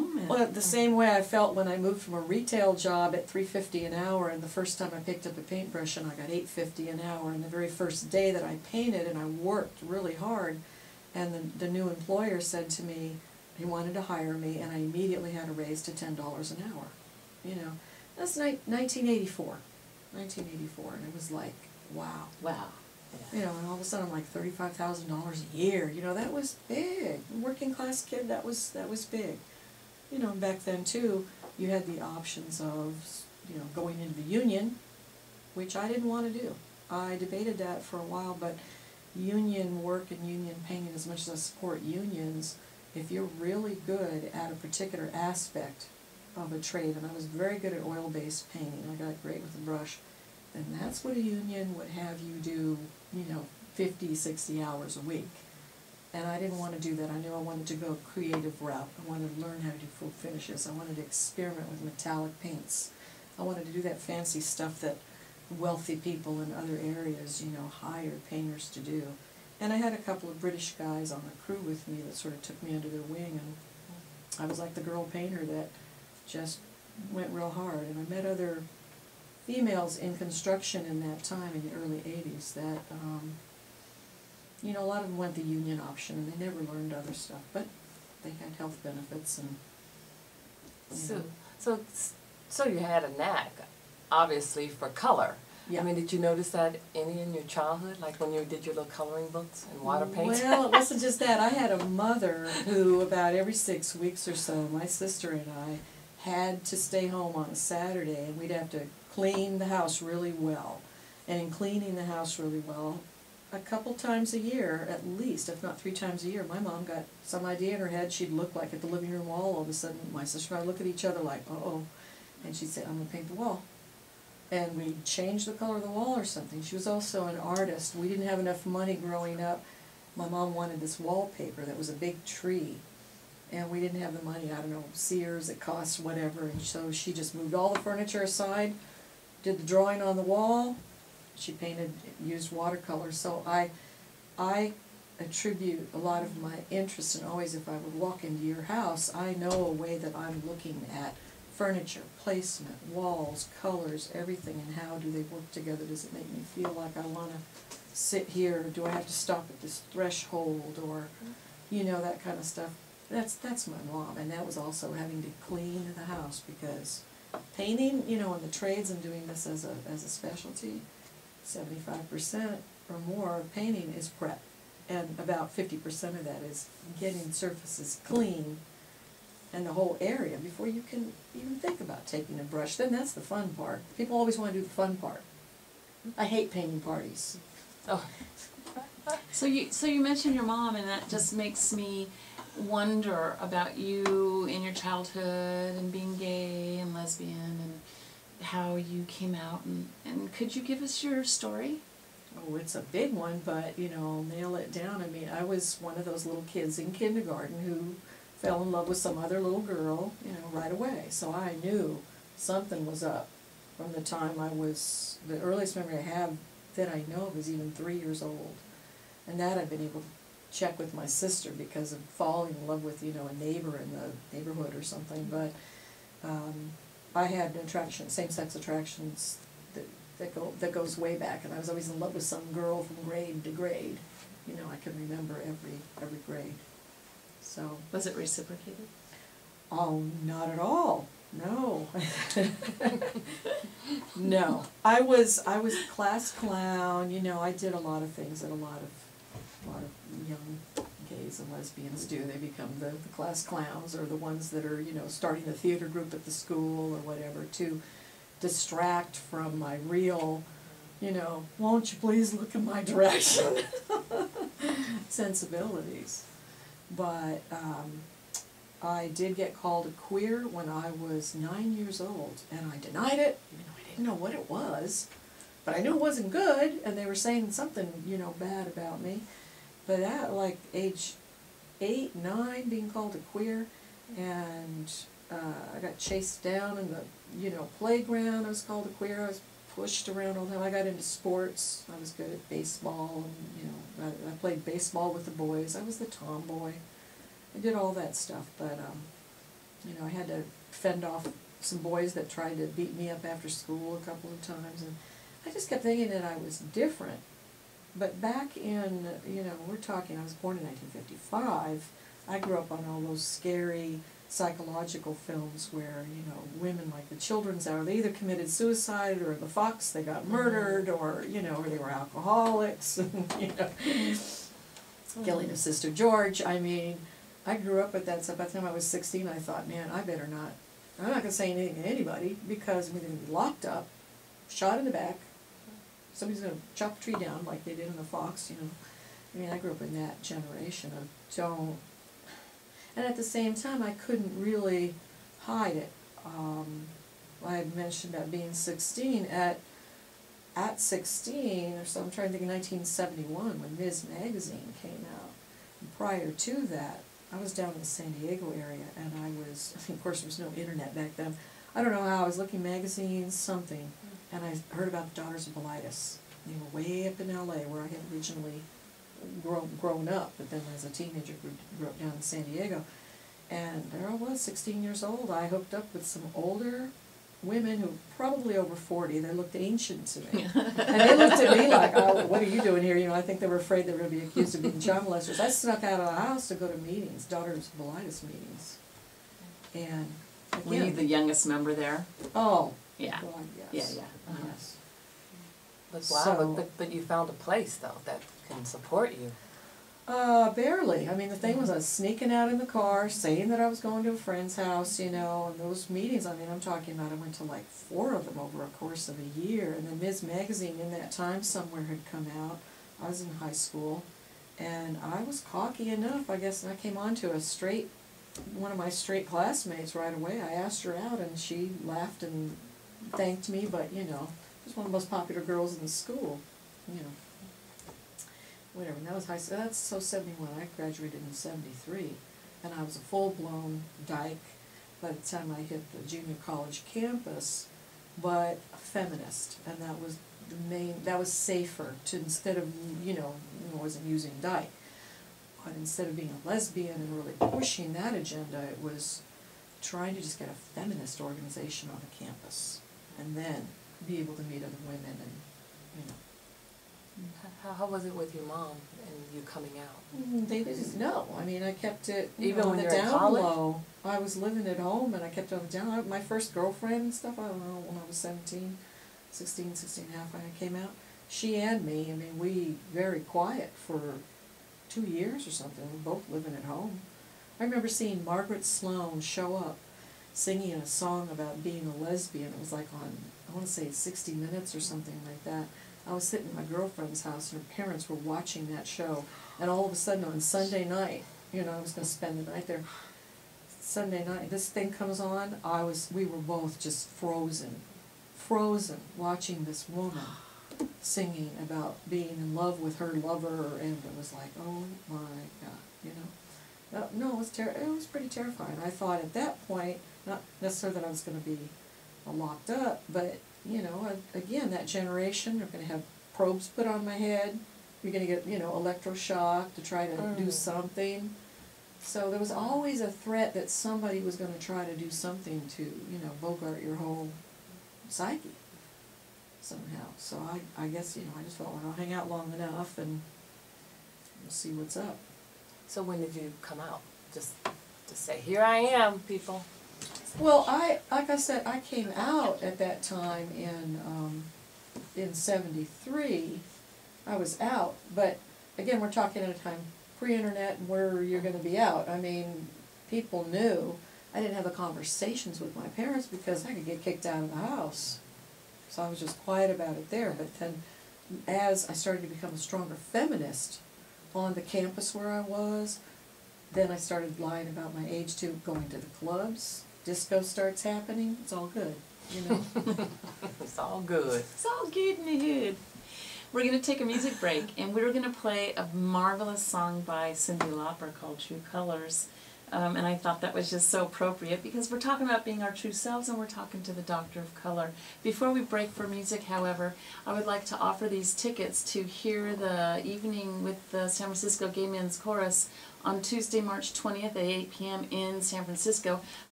moment. Well, the same way I felt when I moved from a retail job at $3.50 an hour, and the first time I picked up a paintbrush and I got $8.50 an hour, and the very first day that I painted and I worked really hard, and the new employer said to me he wanted to hire me, and I immediately had a raise to $10 an hour. You know, that's 1984, and it was like, wow. Wow. Yeah. You know, and all of a sudden I'm like $35,000 a year. You know, that was big. A working class kid, that was big. You know, and back then too, you had the options of, you know, going into the union, which I didn't want to do. I debated that for a while, but union work and union painting, as much as I support unions, if you're really good at a particular aspect of a trade, and I was very good at oil-based painting, I got great with the brush, then that's what a union would have you do, you know, 50, 60 hours a week. And I didn't want to do that. I knew I wanted to go a creative route. I wanted to learn how to do full finishes. I wanted to experiment with metallic paints. I wanted to do that fancy stuff that wealthy people in other areas, you know, hired painters to do. And I had a couple of British guys on the crew with me that sort of took me under their wing, and I was like the girl painter that just went real hard. And I met other females in construction in that time, in the early 80s, that, you know, a lot of them went the union option, and they never learned other stuff, but they had health benefits, and, So you had a knack, obviously, for color. Yeah. I mean, did you notice that any in your childhood, like when you did your little coloring books and water paints? Well, it wasn't just that. I had a mother who, about every 6 weeks or so, my sister and I had to stay home on a Saturday, and we'd have to clean the house really well. And in cleaning the house really well, a couple times a year, at least, if not 3 times a year, my mom got some idea in her head. She'd look like at the living room wall, all of a sudden my sister and I would look at each other like, uh-oh, and she'd say, I'm going to paint the wall. And we'd change the color of the wall or something. She was also an artist. We didn't have enough money growing up. My mom wanted this wallpaper that was a big tree, and we didn't have the money. I don't know, Sears, it cost whatever, and so she just moved all the furniture aside, did the drawing on the wall. She painted, used watercolor. So I attribute a lot of my interest, and always if I would walk into your house, I know a way that I'm looking at furniture, placement, walls, colors, everything, and how do they work together. Does it make me feel like I want to sit here, or do I have to stop at this threshold, or, you know, that kind of stuff. That's my mom, and that was also having to clean the house, because painting, you know, in the trades and doing this as a specialty, 75% or more of painting is prep, and about 50% of that is getting surfaces clean and the whole area before you can even think about taking a brush. Then that's the fun part. People always want to do the fun part. I hate painting parties. Oh. So you mentioned your mom, and that just makes me wonder about you in your childhood and being gay and lesbian and how you came out, and could you give us your story? Oh, it's a big one, but, you know, I'll nail it down. I mean, I was one of those little kids in kindergarten who fell in love with some other little girl, you know, right away. So I knew something was up from the time I was, the earliest memory I have that I know of is even 3 years old. And that I've been able to check with my sister because of falling in love with, you know, a neighbor in the neighborhood or something. But I had attraction, same-sex attractions that goes way back, and I was always in love with some girl from grade to grade. You know, I can remember every grade. So Was it reciprocated? Oh, not at all. No. No. I was class clown. You know, I did a lot of things that a lot of young gays and lesbians do. They become the class clowns, or the ones that are, you know, starting the theater group at the school or whatever, to distract from my real, you know, won't you please look in my direction sensibilities. But I did get called a queer when I was 9 years old, and I denied it, even though I didn't know what it was. But I knew it wasn't good, and they were saying something, you know, bad about me. But at like age 8, 9, being called a queer, and I got chased down in the, you know, playground. I was called a queer. I was pushed around all the time. I got into sports. I was good at baseball, and, you know, I played baseball with the boys. I was the tomboy. I did all that stuff, but, you I had to fend off some boys that tried to beat me up after school a couple of times, and I just kept thinking that I was different. But back in, we're talking, I was born in 1955, I grew up on all those scary psychological films where, women like the children's hour, they either committed suicide or the Fox, they got murdered, or, or they were alcoholics, and, killing of Sister George. I mean, I grew up with that, so by the time I was 16, I thought, man, I better not, I'm not going to say anything to anybody, because I'm going to be locked up, shot in the back, somebody's going to chop a tree down like they did in the Fox, I mean, I grew up in that generation of don't. And at the same time, I couldn't really hide it. I had mentioned about being 16. At 16, or so, I'm trying to think of 1971, when Ms. Magazine came out. And prior to that, I was down in the San Diego area, and of course there was no internet back then. I don't know how, I was looking magazines, something, and I heard about the Daughters of Bilitis. They were way up in LA, where I had originally grown up, but then as a teenager grew up down in San Diego. And there I was, 16 years old. I hooked up with some older women who were probably over 40. They looked ancient to me. And they looked at me like, oh, what are you doing here? I think they were afraid they were going to be accused of being child molesters. I snuck out of the house to go to meetings, Daughters of Bilitis meetings. And were you the youngest member there? Oh, yeah. God, yes. Yeah. Yes. But wow, So, but you found a place, though, that can support you. Barely. I mean, the thing was, I was sneaking out in the car, saying that I was going to a friend's house, and those meetings, I mean, I'm talking about, I went to like 4 of them over a course of a year, and then Ms. Magazine in that time somewhere had come out. I was in high school, and I was cocky enough, I guess, and I came on to one of my straight classmates right away. I asked her out, and she laughed and thanked me, but, she was one of the most popular girls in the school, whatever, and that was high school. That's so 71. I graduated in 73, and I was a full-blown dyke by the time I hit the junior college campus, but a feminist, and that was that was safer to, instead of, I wasn't using dyke, but instead of being a lesbian and really pushing that agenda, it was trying to just get a feminist organization on the campus, and then be able to meet other women and, How was it with your mom and you coming out? They didn't know. I mean, I kept it even on when the you're in down college? low. I was living at home, and I kept it on the down low. My first girlfriend and stuff, I don't know, when I was 16 and a half when I came out, she and me, I mean, we very quiet for 2 years or something. We were both living at home. I remember seeing Margaret Sloan show up singing a song about being a lesbian. It was like on, I want to say 60 Minutes or something like that. I was sitting at my girlfriend's house, and her parents were watching that show, and all of a sudden on Sunday night, I was going to spend the night there. Sunday night, this thing comes on, we were both just frozen, watching this woman singing about being in love with her lover, and it was like, oh my God, No, it was pretty terrifying. I thought at that point, not necessarily that I was going to be locked up, but again, that generation, they're going to have probes put on my head. You're going to get, electroshock to try to do something. So there was always a threat that somebody was going to try to do something to, bogart your whole psyche somehow. So I guess, I just thought, well, I'll hang out long enough and we'll see what's up. So when did you come out? Just to say, here I am, people. Well, like I said, I came out at that time in 73. I was out, but again, we're talking at a time pre-internet where you're going to be out. I mean, people knew. I didn't have the conversations with my parents because I could get kicked out of the house. So I was just quiet about it there. But then as I started to become a stronger feminist on the campus where I was, then I started lying about my age too, going to the clubs. Disco starts happening, it's all good, It's all good. It's all good in the hood. We're going to take a music break, and we're going to play a marvelous song by Cyndi Lauper called True Colors. And I thought that was just so appropriate because we're talking about being our true selves, and we're talking to the Doctor of Color. Before we break for music, however, I would like to offer these tickets to hear the evening with the San Francisco Gay Men's Chorus on Tuesday, March 20th at 8 p.m. in San Francisco.